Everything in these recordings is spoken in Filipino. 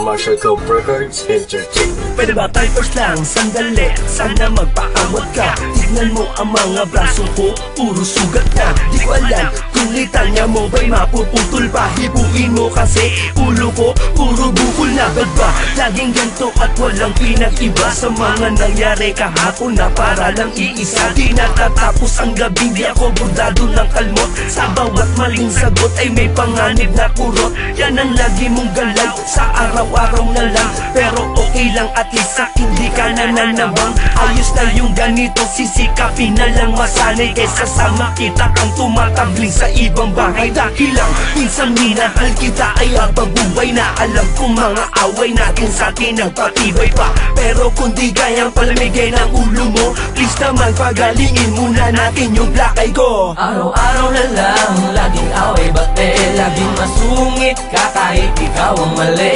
Marshall Cope Records Entertainment. Pwede ba tayo first lang? Sandali, sana magpakamot ka. Tignan mo ang mga braso ko, puro sugat na. Di ko alam kung litanya mo ba'y mapuputol pa. Hibuin mo kasi ulo ko, puro bukol na. Ba't ba laging ganito at walang pinag-iba sa mga nangyari kahapon na para lang iisa? Di natatapos ang gabi, di ako bordado ng kalmot. Sa bawat maling sagot ay may panganib na kurot. Yan ang lagi mong galaw sa araw-araw na lang. Pero okay lang at least sa hindi ka nananabang. Ayos na yung ganito, sisikapin na lang masanay kaysa sa makita kang tumatabling sa ibang bahay. Dahil lang minsan minahal kita ay habang buhay na alam kong mga away natin sa atin nagpatibay pa. Pero kung di kayang palamigay ng ulo mo, please naman pagalingin muna natin yung black eye ko. Araw-araw na lang, laging away bate, laging masungit ka kahit ikaw ang mali.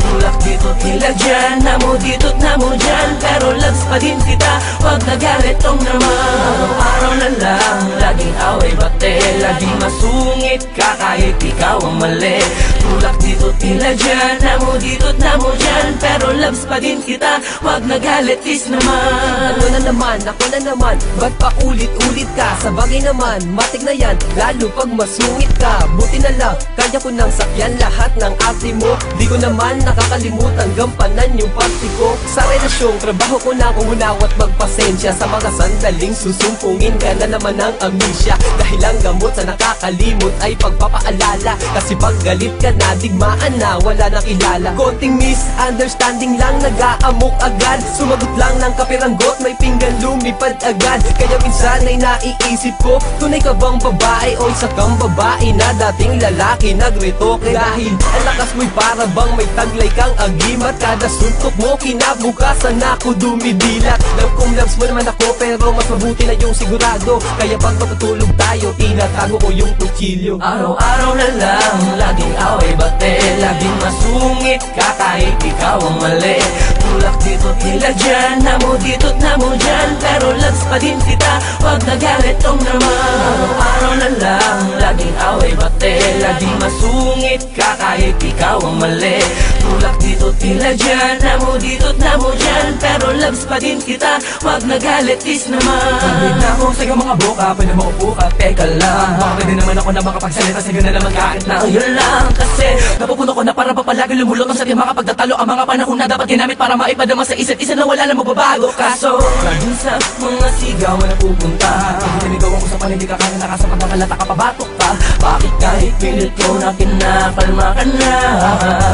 Tulak dito tila dyan, namo dito't namo dyan, pero loves pa din kita, wag nagaritong naman. Araw-araw na lang, laging away bate, laging masungit ka kahit ikaw ang mali. Tulak dito tila dyan, namo dito't namo dyan, pero loves pa din kita, wag nagalit is naman. Ano na naman, ako na naman, ba't pa ulit-ulit ka? Sa bagay naman, matik na yan, lalo pag masungit ka. Buti na lang, kaya ko nang sakyan lahat ng arte mo. Di ko naman nakakalimutan gampanan yung party ko. Sa relasyong trabaho ko na kung unawat magpasensya sa mga sandaling susumpungin ka na naman ng amnesia. Dahil ang gamot sa nakakalimot ay pagpapaalala. Kasi pag galit ka na, digmaan na, wala nang kilala. Konting misunderstanding lang, nag-aamok agad. Sumagot lang ng kapiranggot, may pinggan lumipad agad. Kaya minsan ay naiisip ko, tunay ka bang babae o isa kang babae na dating lalaki nagretoke? Dahil ang lakas mo'y para bang may taglay kang agimat. Kada suntok mo kinabukasan ako dumidilat. Love kong loves mo naman ako, pero mas mabuti na yung sigurado. Kaya pag matutulog tayo, tinatago ko yung kutsilyo. Araw-araw na lang, laging away bate, laging masungit ka kahit ikaw ang mali. Tulak dito tila dyan, namo dito't namo dyan, pero loves pa din kita, wag nagaritong naman. Araw-araw na lang, laging away bate, laging masungit ka kahit ikaw ang mali. Tulak dito tila dyan, namo dito't namo dyan, pero loves pa din kita, wag nagalit is naman. Pagod na ako sa iyong mga boka, pwede maupo ka, teka lang. Baka pwede naman ako na makapagsalita, sige na naman kahit na Ayun lang kasi napupuno ko na para pa palagi lumulutang sa ating mga pagtatalo. Ang mga panahon na dapat ginamit para maipadama sa isa't isa na wala na magbabago. Kaso laging sa mga sigaw na pupunta, pag tinigawan ko sa paligid ka kaya nakasapat na kalata ka pabatok ka. Bakit kahit pilit ko na kinakalma ka na?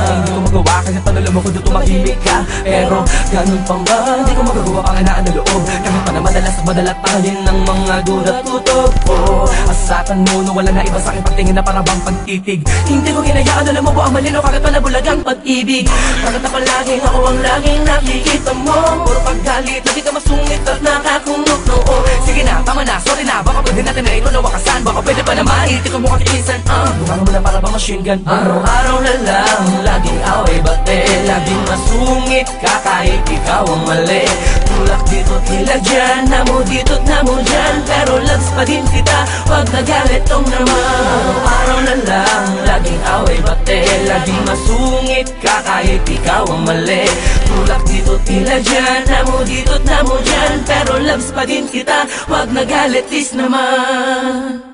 Hindi ko magawa kasi panalo mo ko dito tumahimik ka. Pero ganun pang ba, hindi ko magagawa panganaan na loob. Kami pa na madalat tayo ng mga dulat tutok ko. Asatan mo na wala na iba sa akin pagtingin na para bang pagtitig. Hindi ko hinayaan, alam mo po ang malino kagat pa nabulag ang pag-ibig. Bakit na palaging ako ang laging nakikita mo? Puro paggalit, lagi ka masungit at nakakunok noo. Sige na, tama na, sorry na, baka pwede natin na ito na wakasan. Baka pwede pa naman, hindi ko mukha kiinsan. Buka mo na para bang machine gun. Araw-araw na lang, laging away bate, laging masungit ka kahit ikaw ang mali. Tulak dito tila dyan, namo dito't namo dyan, pero loves pa din kita, wag nagaritong naman. Araw-araw na lang, laging away bate, laging masungit ka kahit ikaw ang mali. Tulak dito tila dyan, namo dito't namo dyan, pero loves pa din kita, wag nagalit is naman.